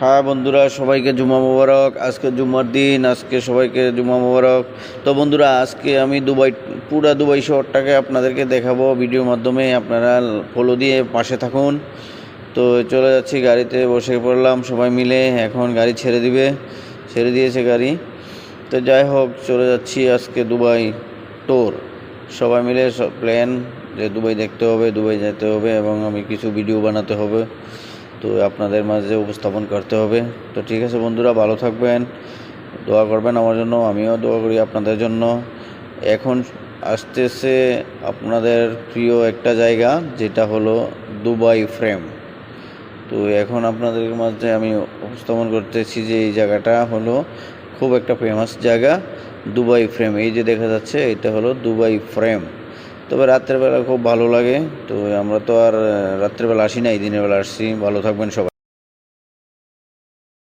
হ্যাঁ বন্ধুরা, সবাইকে জুমা মোবারক। আজকে জুম্মার দিন, আজকে সবাইকে জুমা মোবারক। তো বন্ধুরা, আজকে আমি দুবাই শহরটাকে আপনাদেরকে দেখাবো ভিডিওর মাধ্যমে। আপনারা ফলো দিয়ে পাশে থাকুন। তো চলে যাচ্ছি, গাড়িতে বসে পড়লাম সবাই মিলে। এখন গাড়ি ছেড়ে দিয়েছে গাড়ি। তো যাই হোক, চলে যাচ্ছি আজকে দুবাই ট্যুর। সবাই মিলে সব প্ল্যান যে দুবাই দেখতে হবে, দুবাই যেতে হবে এবং আমি কিছু ভিডিও বানাতে হবে, তো আপনাদের মাঝে উপস্থাপন করতে হবে। তো ঠিক আছে বন্ধুরা, ভালো থাকবেন, দোয়া করবেন আমার জন্য, আমিও দোয়া করি আপনাদের জন্য। এখন আসতেছে আপনাদের প্রিয় একটা জায়গা, যেটা হলো দুবাই ফ্রেম। তো এখন আপনাদের মাঝে আমি উপস্থাপন করতেছি যে এই জায়গাটা হলো খুব একটা ফেমাস জায়গা, দুবাই ফ্রেম। এই যে দেখা যাচ্ছে, এটা হলো দুবাই ফ্রেম। তবে রাত্রেবেলা খুব ভালো লাগে। তো আমরা তো আর রাত্রেবেলা আসি না, এই দিনের বেলা আসছি। ভালো থাকবেন সবাই।